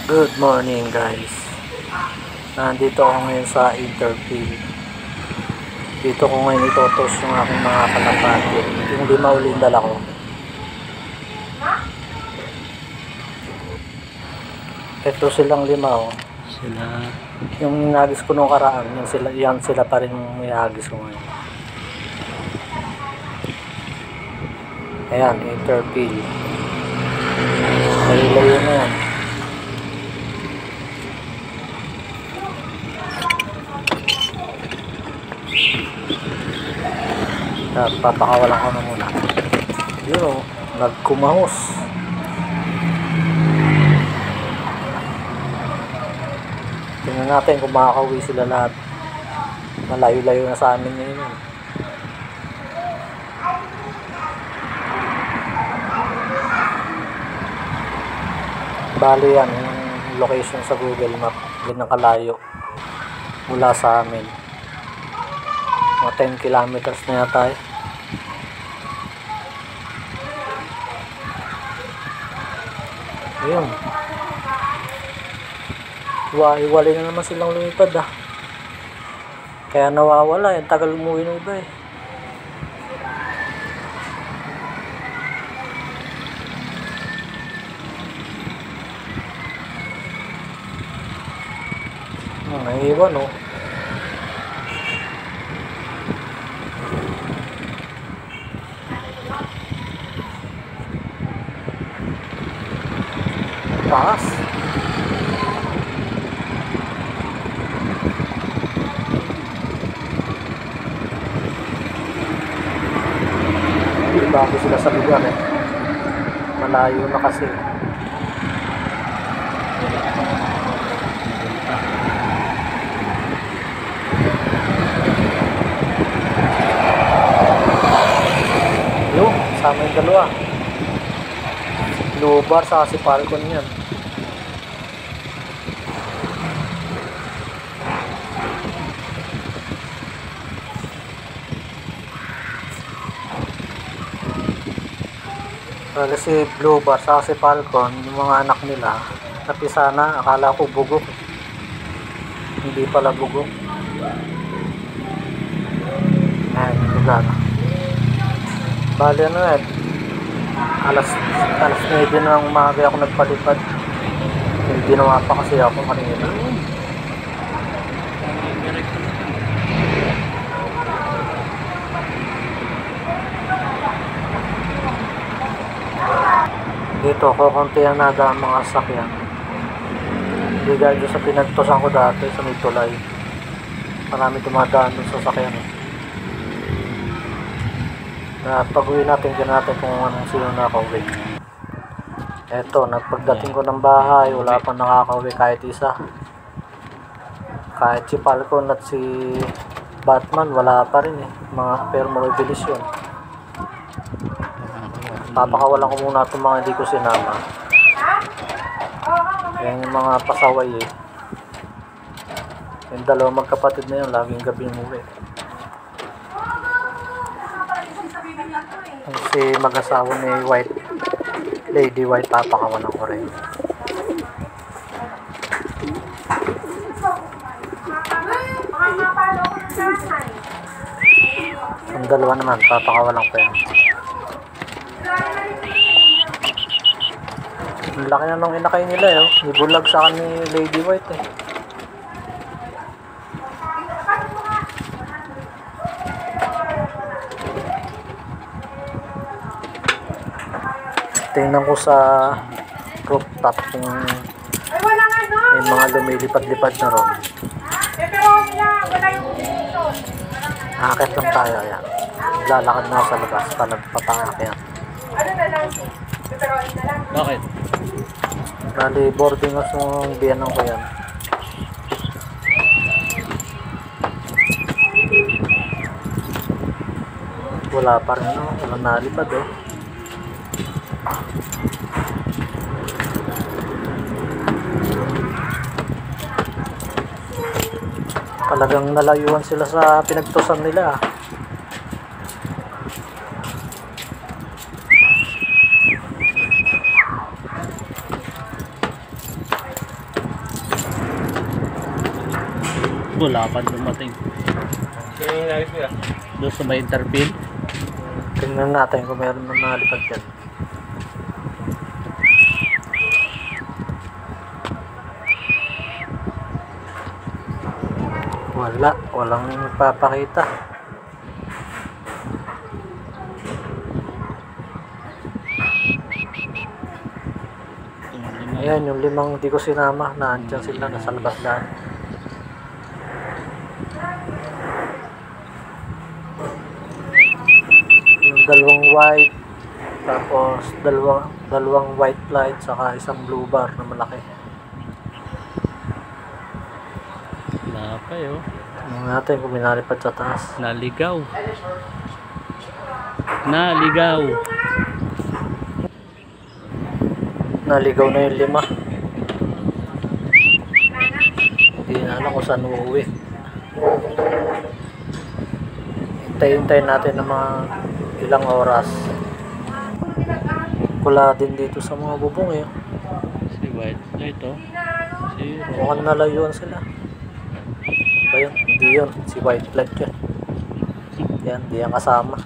Good morning guys. Nandito ako ngayon sa interview. Dito ko ngayon itotos yung aking mga kalapati. Yung 5 uling dala ko. Ito silang 5 oh. Sila. Yung inagis ko nung karaan, yan sila pa rin yung iagis ko ngayon. Ayan, interview. Layo-layo na yan. Papakawalan ko na muna. Yun o, nagkumahos. Tingnan natin kung makakauwi sila lahat. Malayo-layo na sa amin ngayon. Bali yan, yung location sa Google Map. Ganyan kalayo mula sa amin. Mga 10 kilometers na yata eh. Ayun. Iwalay na naman silang lumipad ah. Kaya nawawala, yung tagal umuwi ng iba eh. Naiiwan oh. Taas. Bago sila sa lugar eh. Malayo na kasi. Yo, sama yung dalawa. Lubar sa si Falcon yan. Kasi Blue Bar sa si Falcon, yung mga anak nila, napisa na, akala ko bugok. Hindi pala bugok. Ayan, yung lugar. Bali ano eh, alas 9 ng umaga ako nagpalipad. Hindi ginawa pa kasi ako kanina. Dito, kukuntihan na ang mga sakyan. Hindi gaya sa pinagtosan ko dati sa may tulay. Marami dumadaan dun sa sakyan eh. Pag-uwi natin, dyan natin kung anong sino nakauwi. Eto, nagpagdating ko ng bahay, wala pang nakakauwi kahit isa. Kahit si Falcon at si Batman, wala pa rin eh. Pero mabibilis yun. Papakawalan ko muna itong mga hindi ko sinama. Yan yung mga pasaway eh. Yung dalawang magkapatid na yun, laging gabi umuwi. Si mag-asawa ni Lady White, papakawalan ko rin. Ang dalawa naman, papakawalan ko yan. Ang laki na nung inakay nila eh. Ibulag sa akin ni Lady White eh. Tingnan ko sa rooftop kung may mga lumilipad-lipad na ron. Akit lang tayo yan. Lalakad na sa labas pa nagpapangakit. Ano na lang? Peperoni na lang. Bakit? Bali boarding house ng biyanan ko yan. Wala pa rin no? Walang nalipad oh. Talagang nalayuan sila sa pinagtusan nila. Wala pa dumating. Sino yung nais nila? Doon sa may interpil. Tingnan natin kung meron na nalipad dyan. Walang papakita. Ayan, yung 5 di ko sinama, naandyan sila, nasa labas lang. Yung 2 white, tapos dalawang white light, saka isang blue bar na malaki. Wala pa yun. Tingnan natin kung minalipad sa taas. Naligaw. Naligaw. Naligaw na yung 5. Hindi na alam kung saan uuwi. Hintayin natin ng mga ilang oras. Wala din dito sa mga bubong eh. Si White. Ito. Si Mukhang nalayuan sila. Ba yun? Hindi yun. Si White Flag yun. Yan, di yan kasama.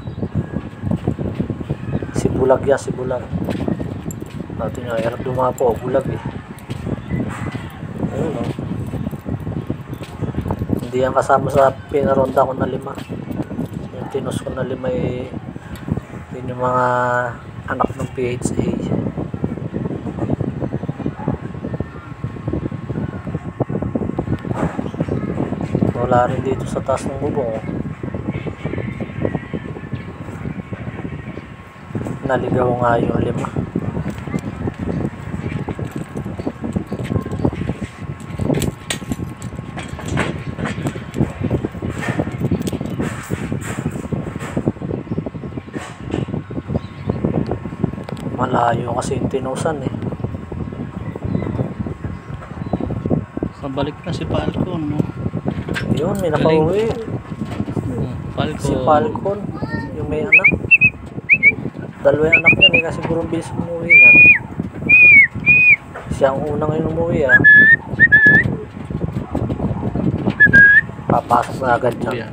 Si Bulag yan, si Bulag. Natin nga, hirap dumapo. Bulag eh. Ayun o. Hindi yan kasama sa pinaronda ko na 5. Yung tinus ko na 5 eh. Yun yung mga anak ng PHA. Wala rin dito sa taas ng bubong. Naligaw nga yung 5. Malayo kasi yung tinusan eh. Pabalik na si Falcon, no? Yun, may nakauwi. Falcon. Si Falcon, yung may anak. 2 anak niya eh, kasi siguro bilis umuwi yan. Siya ang una ngayon umuwi ah. Papasok na agad siya. Yan.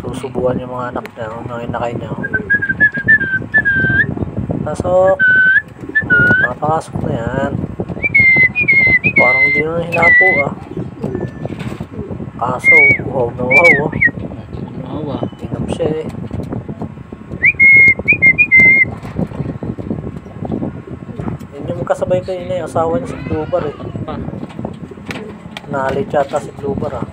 Susubuan yung mga anak niya, unang inakay niya. Pasok! Nakapasok na yan. Parang hindi na hinapo ah. Kaso, wow na wow oh. Awa. Tinap siya eh. Yun yung magkasabay kayo na yung asawa niya si Blue Bar eh. Pa. Naalit yata si Blue Bar ah.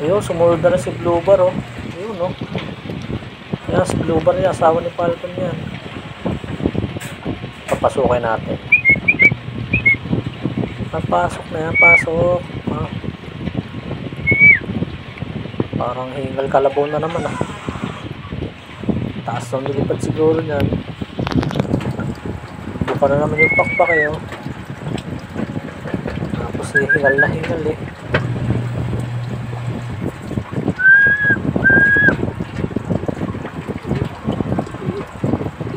Ayun, sumunod na rin si Blue Bar oh. Ayun oh. Yan, si Blue Bar niya, asawa ni Falcon yan. Papasukin natin. Napasok na yan, pasok. Ah. Parang hingal kalabaw na naman ah. Taas ng nilipad siguro niyan. Buka na naman yung pakpak eh oh. Tapos hingal na hingal eh.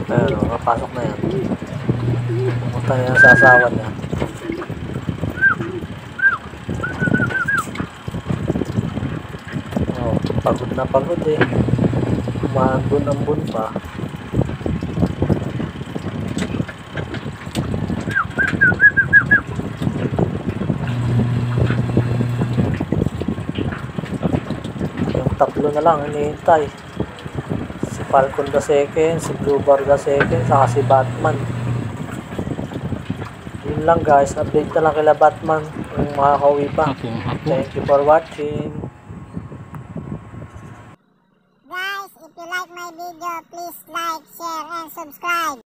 Ayun o, kapasok na yan. Pumunta na yan sa asawa niya. Oh, pagod na pagod eh. Umambon-ambon pa. Yung 3 na lang hinihintay. Falcon the second, si Blue Bar the second, saka si Batman. Yun lang guys, update na lang kila Batman kung makakauwi pa. Thank you for watching. Guys, if you like my video, please like, share, and subscribe.